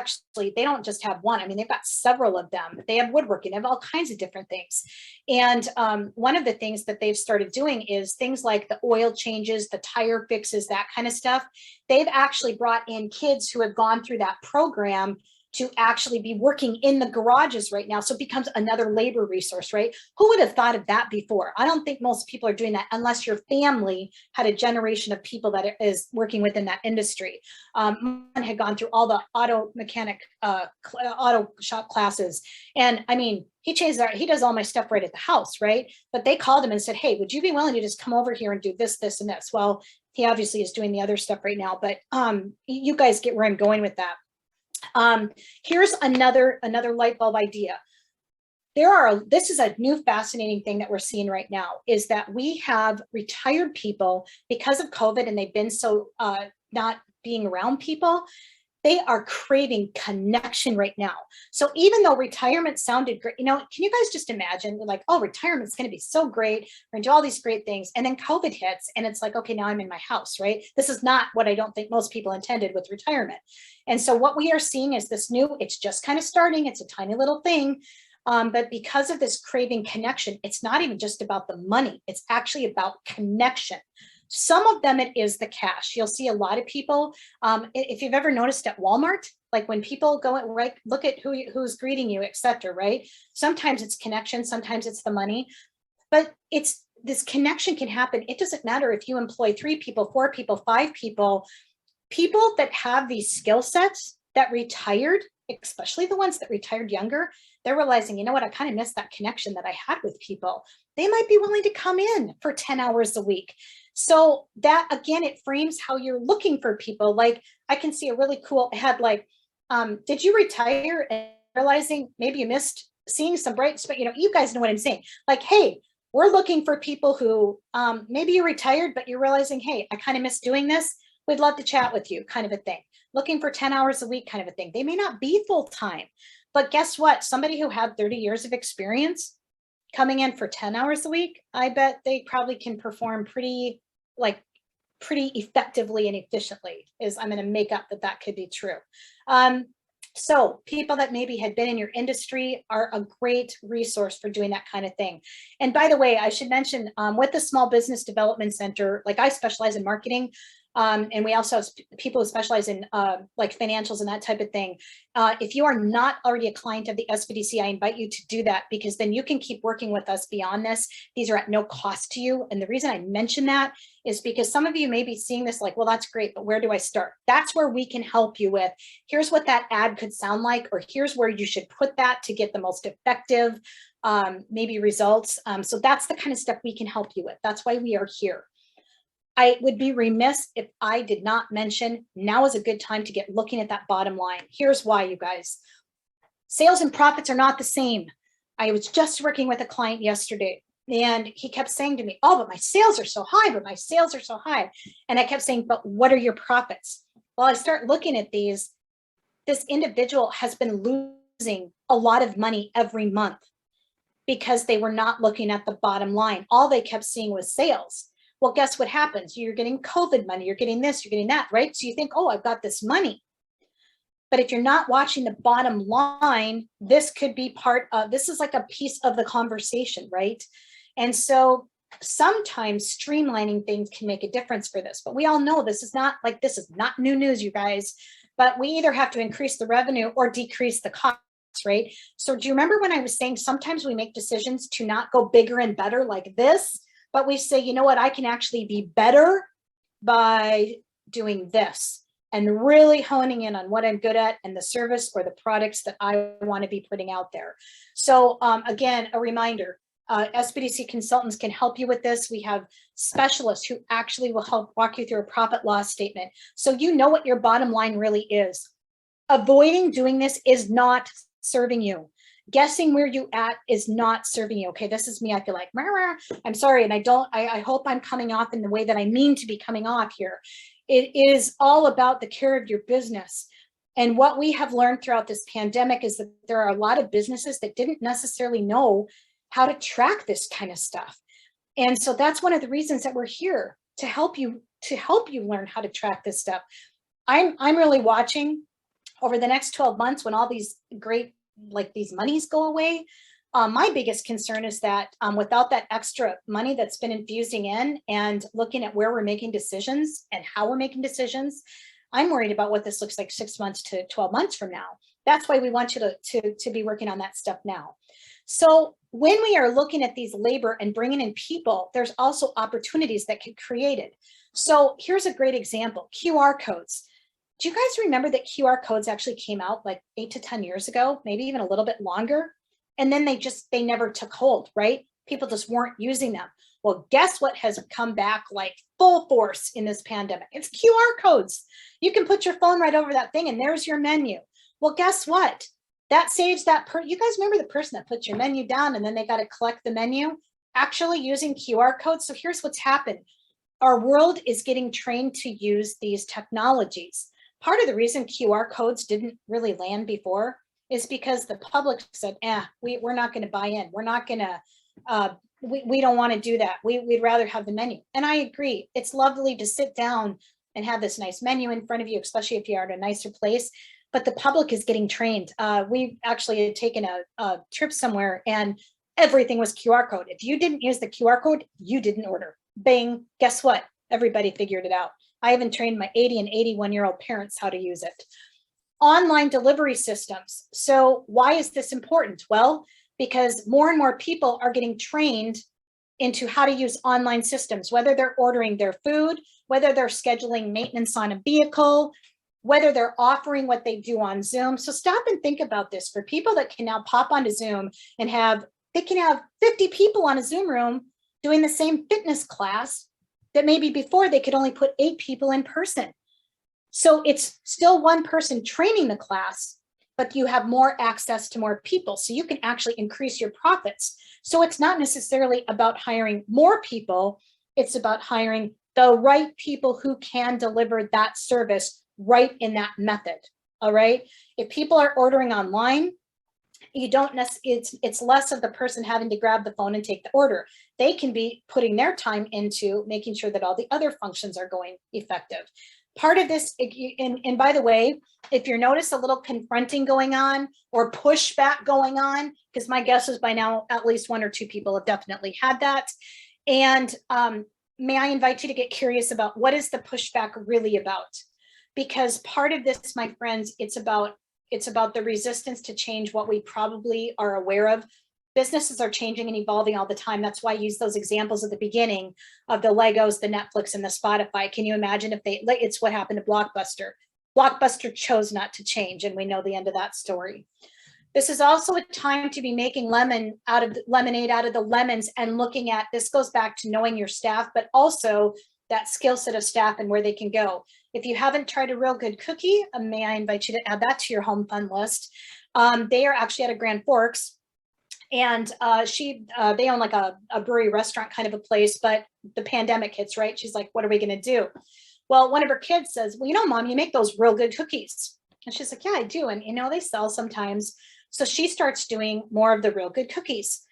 don't just have one. I mean, they've got several of them. They have woodworking, they have all kinds of different things. And one of the things that they've started doing is things like the oil changes, the tire fixes, that kind of stuff. They've actually brought in kids who have gone through that program to actually be working in the garages right now. So it becomes another labor resource, right? Who would have thought of that before? I don't think most people are doing that unless your family had a generation of people that is working within that industry. Mine had gone through all the auto mechanic, auto shop classes. And I mean, he does all my stuff right at the house, right? But they called him and said, hey, would you be willing to just come over here and do this, this, and this? Well, he obviously is doing the other stuff right now, but you guys get where I'm going with that. Here's another light bulb idea. This is a new fascinating thing that we're seeing right now, is that we have retired people because of COVID and they've been so not being around people. They are craving connection right now. So even though retirement sounded great, can you guys just imagine, like, oh, retirement's going to be so great. We're going to do all these great things. And then COVID hits and it's like, okay, now I'm in my house, right? This is not what I don't think most people intended with retirement. And so what we are seeing is this it's just kind of starting. It's a tiny little thing. But because of this craving connection, it's not even just about the money. It's actually about connection. Some of them, it is the cash. You'll see a lot of people, if you've ever noticed at Walmart, like when people go and look at who's greeting you, et cetera, right? Sometimes it's connection, sometimes it's the money, but this connection can happen. It doesn't matter if you employ 3 people, 4 people, 5 people that have these skill sets that retired, especially the ones that retired younger, they're realizing, you know what, I kind of missed that connection that I had with people. They might be willing to come in for 10 hours a week. So that, again, it frames how you're looking for people. Like I can see a really cool ad, like, did you retire and realizing maybe you missed seeing some bright, but you guys know what I'm saying. Like, hey, we're looking for people who maybe you're retired, but you're realizing, hey, I kind of miss doing this. We'd love to chat with you, kind of a thing. Looking for 10 hours a week, kind of a thing. They may not be full time, but guess what? Somebody who had 30 years of experience, coming in for 10 hours a week, I bet they probably can perform pretty effectively and efficiently. I'm going to make up that could be true. So people that maybe had been in your industry are a great resource for doing that kind of thing. And by the way, I should mention with the Small Business Development Center, like I specialize in marketing, and we also have people who specialize in like financials and that type of thing. If you are not already a client of the SBDC, I invite you to do that, because then you can keep working with us beyond this. These are at no cost to you. And the reason I mention that is because some of you may be seeing this like, well, that's great, but where do I start? That's where we can help you with, here's what that ad could sound like, or here's where you should put that to get the most effective maybe results. So that's the kind of stuff we can help you with. That's why we are here. I would be remiss if I did not mention now is a good time to get looking at that bottom line. Here's why, you guys. Sales and profits are not the same. I was just working with a client yesterday, and he kept saying to me, oh, but my sales are so high, but my sales are so high. And I kept saying, but what are your profits? Well, I start looking at these. This individual has been losing a lot of money every month because they were not looking at the bottom line. All they kept seeing was sales. Well, guess what happens? You're getting COVID money, you're getting this, you're getting that, right? So you think, oh, I've got this money. But if you're not watching the bottom line, this could be this is like a piece of the conversation, right? And so sometimes streamlining things can make a difference for this. But we all know this is not new news, you guys. But we either have to increase the revenue or decrease the costs, right? So do you remember when I was saying sometimes we make decisions to not go bigger and better like this? But we say, you know what, I can actually be better by doing this and really honing in on what I'm good at and the service or the products that I want to be putting out there. So again, a reminder, SBDC consultants can help you with this. We have specialists who actually will help walk you through a profit loss statement, so you know what your bottom line really is. Avoiding doing this is not serving you. Guessing where you at is not serving you. Okay, this is me. I feel like, rah, rah. I'm sorry. And I hope I'm coming off in the way that I mean to be coming off here. It is all about the care of your business. And what we have learned throughout this pandemic is that there are a lot of businesses that didn't necessarily know how to track this kind of stuff. And so that's one of the reasons that we're here, to help you learn how to track this stuff. I'm really watching over the next 12 months when all these great these monies go away. My biggest concern is that without that extra money that's been infusing in and looking at where we're making decisions and how we're making decisions, I'm worried about what this looks like 6 months to 12 months from now. That's why we want you to be working on that stuff now. So when we are looking at these labor and bringing in people, there's also opportunities that get created. So here's a great example, QR codes. Do you guys remember that QR codes actually came out like 8 to 10 years ago, maybe even a little bit longer? And then they never took hold, right? People just weren't using them. Well, guess what has come back like full force in this pandemic? It's QR codes. You can put your phone right over that thing and there's your menu. Well, guess what? That saves you guys remember the person that puts your menu down and then they got to collect the menu? Actually using QR codes. So here's what's happened. Our world is getting trained to use these technologies. Part of the reason QR codes didn't really land before is because the public said, we're not going to buy in. We're not going to, we don't want to do that. We'd rather have the menu. And I agree. It's lovely to sit down and have this nice menu in front of you, especially if you're at a nicer place. But the public is getting trained. We actually had taken a trip somewhere and everything was QR code. If you didn't use the QR code, you didn't order. Bang, guess what? Everybody figured it out. I haven't trained my 80 and 81-year-old parents how to use it. Online delivery systems. So why is this important? Well, because more and more people are getting trained into how to use online systems, whether they're ordering their food, whether they're scheduling maintenance on a vehicle, whether they're offering what they do on Zoom. So stop and think about this for people that can now pop onto Zoom and they can have 50 people on a Zoom room doing the same fitness class that maybe before they could only put 8 people in person. So it's still one person training the class, but you have more access to more people. So you can actually increase your profits. So it's not necessarily about hiring more people. It's about hiring the right people who can deliver that service right in that method. All right. If people are ordering online You don't necessarily, it's less of the person having to grab the phone and take the order. They can be putting their time into making sure that all the other functions are going effective. Part of this, and by the way, if you notice a little confronting going on or pushback going on, because my guess is by now at least 1 or 2 people have definitely had that. And may I invite you to get curious about what is the pushback really about? Because part of this, my friends, it's about the resistance to change, what we probably are aware of. Businesses are changing and evolving all the time. That's why I use those examples at the beginning of the Legos, the Netflix, and the Spotify. Can you imagine if it's what happened to Blockbuster. Blockbuster chose not to change, and we know the end of that story. This is also a time to be making lemonade out of the lemons and looking at, this goes back to knowing your staff, but also that skill set of staff and where they can go. If you haven't tried a Real Good Cookie, may I invite you to add that to your home fun list. They are actually out of Grand Forks, and they own like a brewery restaurant kind of a place, but the pandemic hits, right? She's like, what are we gonna do? Well, one of her kids says, well, you know, Mom, you make those Real Good cookies. And she's like, yeah, I do. And you know, they sell sometimes. So she starts doing more of the Real Good cookies.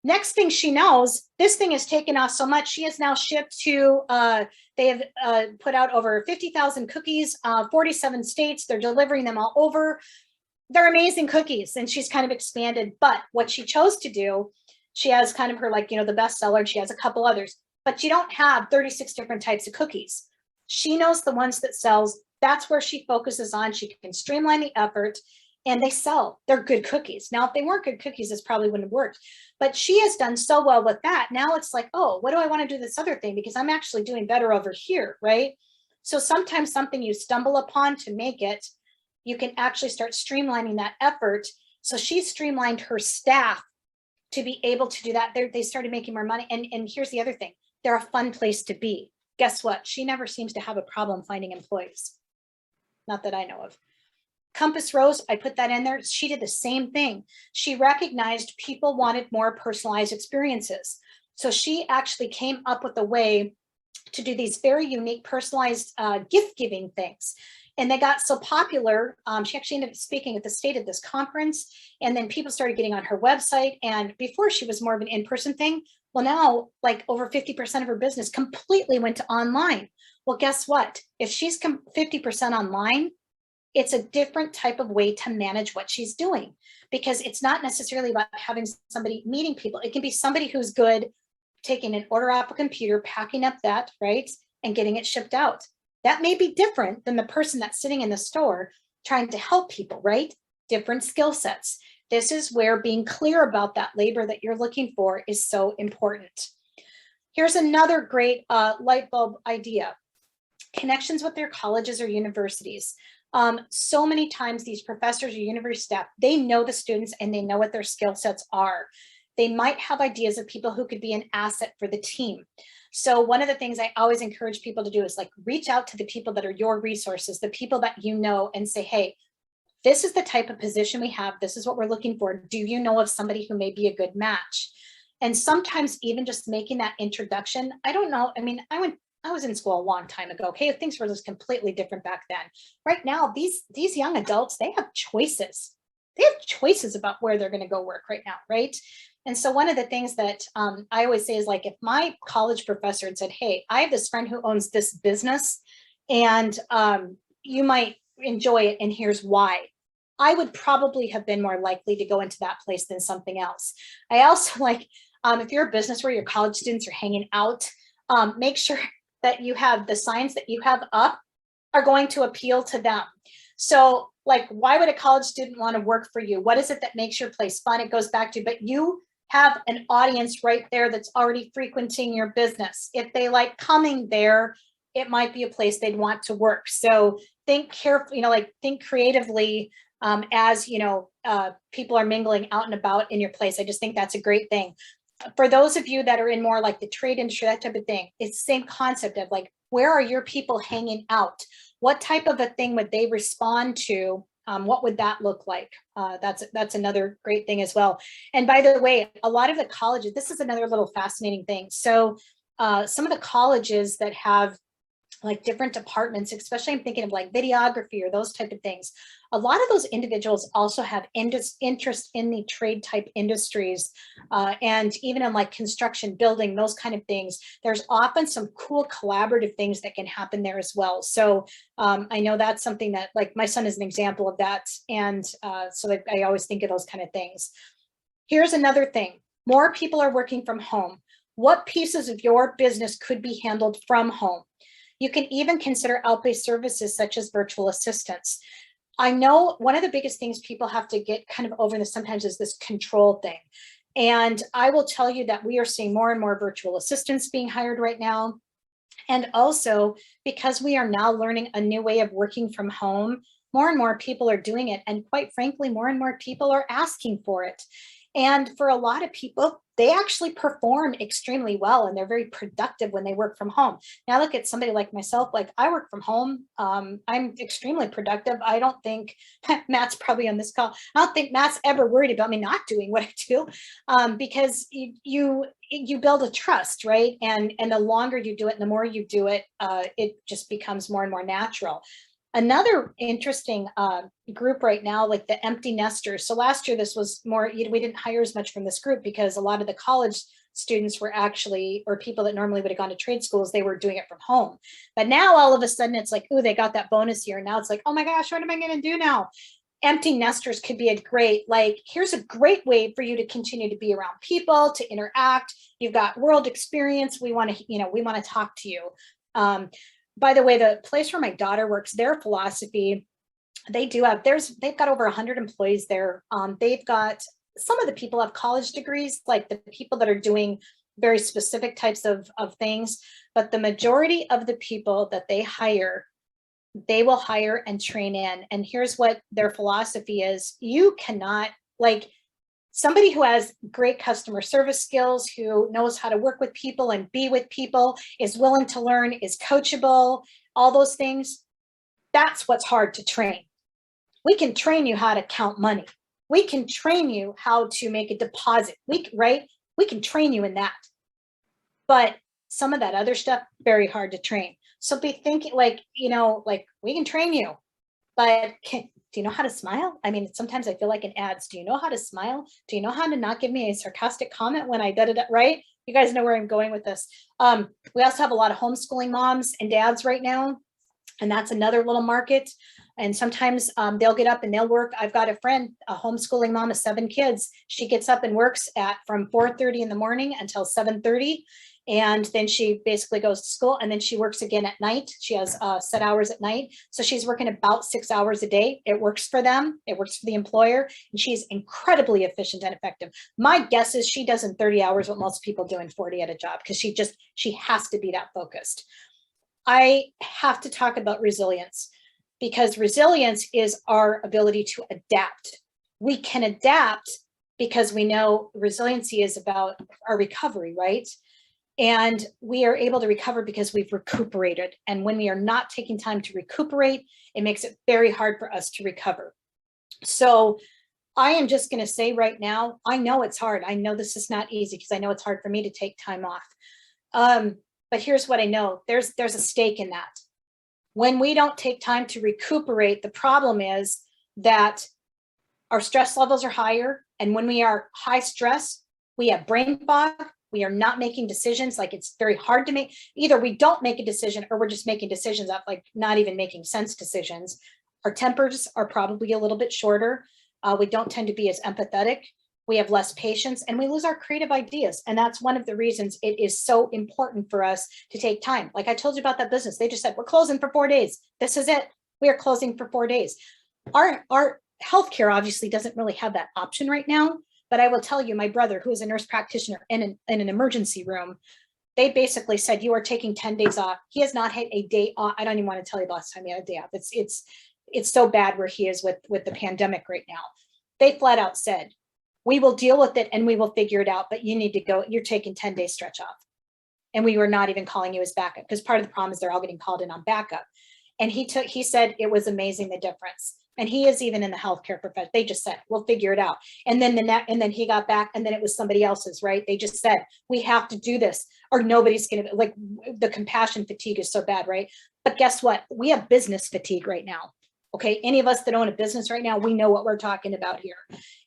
Next thing she knows, this thing has taken off so much. She has now shipped to, they have put out over 50,000 cookies, 47 states. They're delivering them all over. They're amazing cookies. And she's kind of expanded. But what she chose to do, she has kind of her, like, you know, the bestseller. She has a couple others, but you don't have 36 different types of cookies. She knows the ones that sells. That's where she focuses on. She can streamline the effort. And they sell. They're good cookies. Now, if they weren't good cookies, this probably wouldn't have worked. But she has done so well with that. Now it's like, oh, what do I want to do this other thing? Because I'm actually doing better over here, right? So sometimes something you stumble upon to make it, you can actually start streamlining that effort. So she streamlined her staff to be able to do that. They started making more money. And here's the other thing. They're a fun place to be. Guess what? She never seems to have a problem finding employees. Not that I know of. Compass Rose, I put that in there. She did the same thing. She recognized people wanted more personalized experiences. So she actually came up with a way to do these very unique personalized gift giving things. And they got so popular, she actually ended up speaking at the state of this conference. And then people started getting on her website. And before, she was more of an in-person thing. Well, now like over 50% of her business completely went to online. Well, guess what? If she's 50% online, it's a different type of way to manage what she's doing, because it's not necessarily about having somebody meeting people. It can be somebody who's good taking an order off a computer, packing up that, right, and getting it shipped out. That may be different than the person that's sitting in the store trying to help people, right? Different skill sets. This is where being clear about that labor that you're looking for is so important. Here's another great light bulb idea. Connections with their colleges or universities. So many times these professors or university staff, they know the students and they know what their skill sets are. They might have ideas of people who could be an asset for the team. So one of the things I always encourage people to do is like reach out to the people that are your resources, the people that you know, and say, hey, this is the type of position we have. This is what we're looking for. Do you know of somebody who may be a good match? And sometimes even just making that introduction, I don't know. I mean, I was in school a long time ago. Okay, things were just completely different back then. Right now, these young adults, they have choices. They have choices about where they're going to go work right now, right? And so one of the things that I always say is like, if my college professor had said, hey, I have this friend who owns this business and you might enjoy it and here's why, I would probably have been more likely to go into that place than something else. I also like, if you're a business where your college students are hanging out, make sure that you have the signs that you have up are going to appeal to them. So like, why would a college student want to work for you? What is it that makes your place fun? It goes back to, but you have an audience right there that's already frequenting your business. If they like coming there, it might be a place they'd want to work. So think carefully, like think creatively as, people are mingling out and about in your place. I just think that's a great thing. For those of you that are in more like the trade industry, that type of thing, it's the same concept of like, where are your people hanging out? What type of a thing would they respond to? What would that look like? That's another great thing as well. And by the way, a lot of the colleges, this is another little fascinating thing. So some of the colleges that have like different departments, especially I'm thinking of like videography or those type of things. A lot of those individuals also have interest in the trade type industries, and even in like construction, building, those kind of things. There's often some cool collaborative things that can happen there as well. So I know that's something that, like, my son is an example of that. And so I always think of those kind of things. Here's another thing. More people are working from home. What pieces of your business could be handled from home? You can even consider outpatient services such as virtual assistants. I know one of the biggest things people have to get kind of over this sometimes is this control thing. And I will tell you that we are seeing more and more virtual assistants being hired right now. And also, because we are now learning a new way of working from home, more and more people are doing it. And quite frankly, more and more people are asking for it. And for a lot of people, they actually perform extremely well and they're very productive when they work from home. Now look at somebody like myself, like I work from home. I'm extremely productive. I don't think Matt's probably on this call. I don't think Matt's ever worried about me not doing what I do, because you build a trust, right? And the longer you do it and the more you do it, it just becomes more and more natural. Another interesting group right now, like the empty nesters. So last year, this was more, we didn't hire as much from this group because a lot of the college students were actually, or people that normally would have gone to trade schools, they were doing it from home. But now all of a sudden it's like, oh, they got that bonus year. And now it's like, oh my gosh, what am I going to do now? Empty nesters could be a great, like, here's a great way for you to continue to be around people, to interact. You've got world experience. We want to, we want to talk to you. By the way, the place where my daughter works, their philosophy, they've got over 100 employees there. They've got, some of the people have college degrees, like the people that are doing very specific types of things, but the majority of the people that they hire, they will hire and train in. And here's what their philosophy is. You cannot, like, somebody who has great customer service skills, who knows how to work with people and be with people, is willing to learn, is coachable, all those things. That's what's hard to train. We can train you how to count money. We can train you how to make a deposit. We can train you in that. But some of that other stuff, very hard to train. So be thinking like, like, we can train you, but do you know how to smile? I mean, sometimes I feel like in ads, do you know how to smile? Do you know how to not give me a sarcastic comment when I did it, right? You guys know where I'm going with this. We also have a lot of homeschooling moms and dads right now, and that's another little market. And sometimes they'll get up and they'll work. I've got a friend, a homeschooling mom of 7 kids. She gets up and works from 4:30 in the morning until 7:30. And then she basically goes to school and then she works again at night. She has set hours at night. So she's working about 6 hours a day. It works for them. It works for the employer. And she's incredibly efficient and effective. My guess is she does in 30 hours what most people do in 40 at a job, because she has to be that focused. I have to talk about resilience, because resilience is our ability to adapt. We can adapt because we know resiliency is about our recovery, right? And we are able to recover because we've recuperated. And when we are not taking time to recuperate, it makes it very hard for us to recover. So I am just going to say right now, I know it's hard. I know this is not easy, because I know it's hard for me to take time off. But here's what I know. There's a stake in that. When we don't take time to recuperate, the problem is that our stress levels are higher. And when we are high stress, we have brain fog. We are not making decisions. Like, it's very hard to make. Either we don't make a decision, or we're just making decisions that, like, not even making sense decisions. Our tempers are probably a little bit shorter. We don't tend to be as empathetic. We have less patience, and we lose our creative ideas. And that's one of the reasons it is so important for us to take time. Like I told you about that business. They just said, we're closing for 4 days. This is it. We are closing for 4 days. Our healthcare obviously doesn't really have that option right now. But I will tell you, my brother, who is a nurse practitioner in an emergency room, they basically said, you are taking 10 days off. He has not had a day off. I don't even want to tell you the last time he had a day off. It's so bad where he is with the pandemic right now. They flat out said, we will deal with it and we will figure it out, but you need to go. You're taking 10 days stretch off. And we were not even calling you as backup, because part of the problem is they're all getting called in on backup. And he said it was amazing, the difference. And he is even in the healthcare profession. They just said, we'll figure it out. And then and then he got back, and then it was somebody else's, right? They just said, we have to do this or nobody's going to, like, the compassion fatigue is so bad, right? But guess what? We have business fatigue right now. Okay. Any of us that own a business right now, we know what we're talking about here.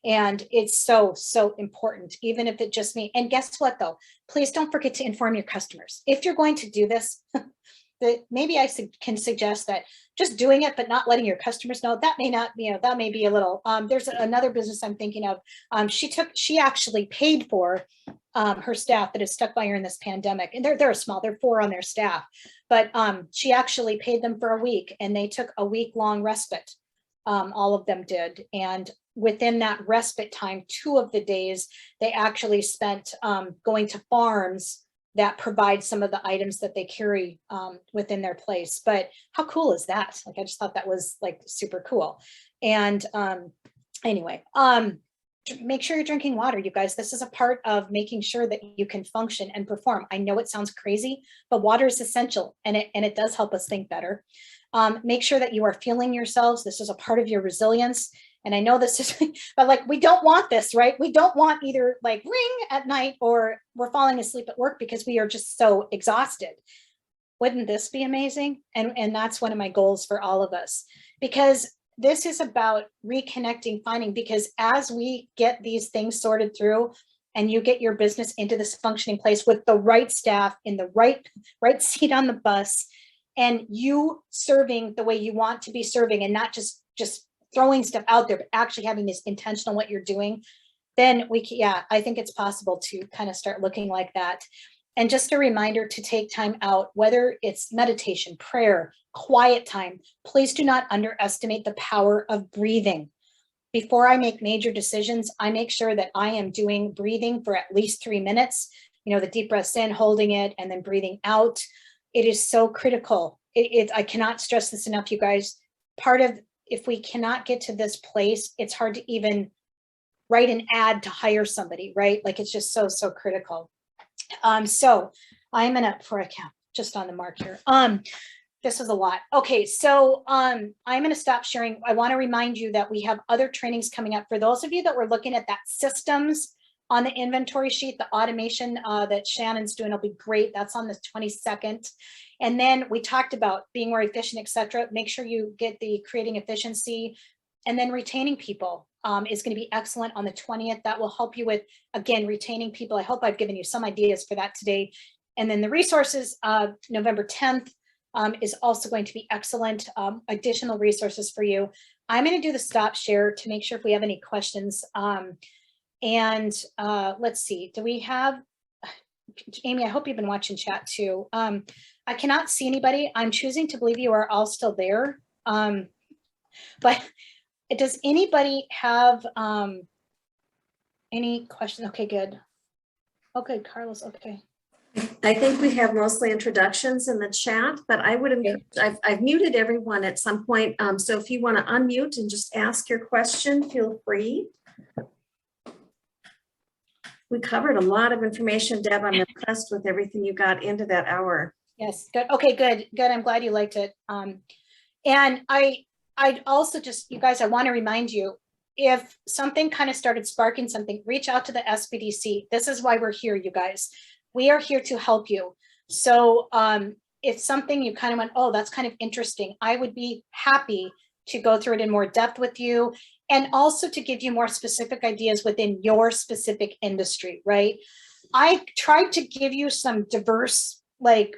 And it's so, so important, even if it just means, and guess what though? Please don't forget to inform your customers. If you're going to do this, that maybe I can suggest that just doing it, but not letting your customers know, that may not, that may be a little, there's another business I'm thinking of. She actually paid for her staff that is stuck by her in this pandemic. And they're small, they're 4 on their staff, but she actually paid them for a week, and they took a week-long respite. All of them did. And within that respite time, 2 of the days they actually spent going to farms that provide some of the items that they carry within their place. But how cool is that? Like, I just thought that was like super cool. And anyway, make sure you're drinking water, you guys. This is a part of making sure that you can function and perform. I know it sounds crazy, but water is essential, and it does help us think better. Make sure that you are fueling yourselves. This is a part of your resilience. And I know this is, but like, we don't want this, right? We don't want either like ring at night or we're falling asleep at work because we are just so exhausted. Wouldn't this be amazing? And that's one of my goals for all of us, because this is about reconnecting, finding, because as we get these things sorted through and you get your business into this functioning place with the right staff in the right seat on the bus, and you serving the way you want to be serving, and not just throwing stuff out there, but actually having this intention on what you're doing, then I think it's possible to kind of start looking like that. And just a reminder to take time out, whether it's meditation, prayer, quiet time. Please do not underestimate the power of breathing. Before I make major decisions, I make sure that I am doing breathing for at least 3 minutes, the deep breaths in, holding it, and then breathing out. It is so critical. I cannot stress this enough, you guys. If we cannot get to this place, it's hard to even write an ad to hire somebody, right? Like, it's just so, so critical. So I'm before I count, just on the mark here. This was a lot. Okay, so I'm gonna stop sharing. I wanna remind you that we have other trainings coming up. For those of you that were looking at that systems on the inventory sheet, the automation that Shannon's doing will be great. That's on the 22nd. And then we talked about being more efficient, et cetera. Make sure you get the creating efficiency, and then retaining people is going to be excellent on the 20th. That will help you with, again, retaining people. I hope I've given you some ideas for that today. And then the resources, November 10th is also going to be excellent. Additional resources for you. I'm going to do the stop share to make sure if we have any questions. Let's see, do we have, Amy, I hope you've been watching chat too. I cannot see anybody. I'm choosing to believe you are all still there. But does anybody have any questions? Okay, good. Okay, Carlos, okay. I think we have mostly introductions in the chat, but I would encourage, I've muted everyone at some point. So if you want to unmute and just ask your question, feel free. We covered a lot of information, Deb. I'm impressed with everything you got into that hour. Yes, good. Okay, good. I'm glad you liked it. And I'd also just, you guys, I want to remind you, if something kind of started sparking something, reach out to the SBDC. This is why we're here, you guys. We are here to help you. So if something you kind of went, oh, that's kind of interesting, I would be happy to go through it in more depth with you, and also to give you more specific ideas within your specific industry, right? I tried to give you some diverse, like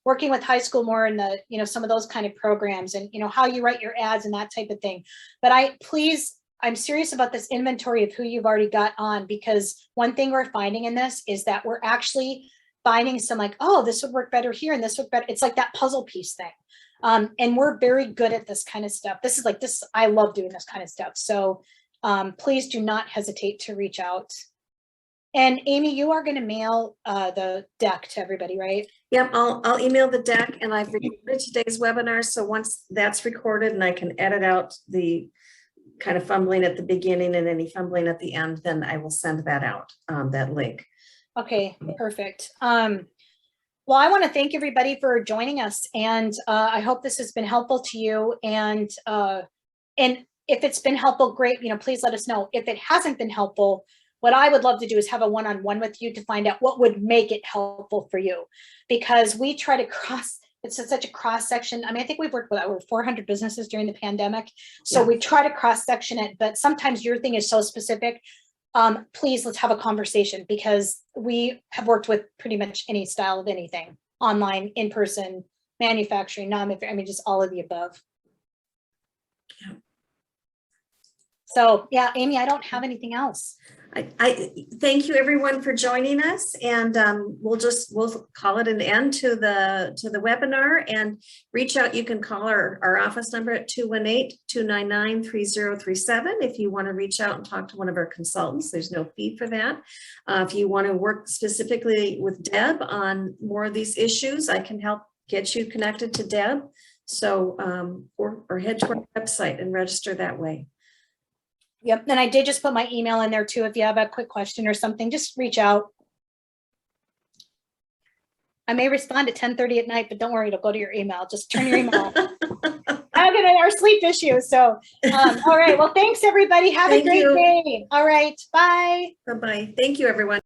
working with high school more in the, some of those kind of programs, and, how you write your ads and that type of thing. But I'm serious about this inventory of who you've already got on, because one thing we're finding in this is that we're actually finding some like, oh, this would work better here and this would better. It's like that puzzle piece thing. And we're very good at this kind of stuff. This is like this. I love doing this kind of stuff. So please do not hesitate to reach out. And Amy, you are going to mail the deck to everybody, right? Yep, I'll email the deck, and I've recorded today's webinar. So once that's recorded and I can edit out the kind of fumbling at the beginning and any fumbling at the end, then I will send that out, that link. Okay, perfect. Well, I want to thank everybody for joining us, and I hope this has been helpful to you. And And if it's been helpful, great, please let us know. If it hasn't been helpful, what I would love to do is have a one-on-one with you to find out what would make it helpful for you, because we try to it's such a cross section. I mean, I think we've worked with over 400 businesses during the pandemic. So Yeah. we try to cross section it, but sometimes your thing is so specific. Please, let's have a conversation, because we have worked with pretty much any style of anything, online, in person, manufacturing, just all of the above. Yeah. So yeah, Amy, I don't have anything else. I thank you everyone for joining us, and we'll call it an end to the webinar, and reach out. You can call our office number at 218-299-3037 if you want to reach out and talk to one of our consultants. There's no fee for that. If you want to work specifically with Deb on more of these issues, I can help get you connected to Deb. So or head to our website and register that way. Yep. And I did just put my email in there too. If you have a quick question or something, just reach out. I may respond at 10:30 at night, but don't worry, it'll go to your email. Just turn your email off. I'm gonna our sleep issues. So, all right. Well, thanks everybody. Have a great day. All right. Bye. Bye-bye. Thank you, everyone.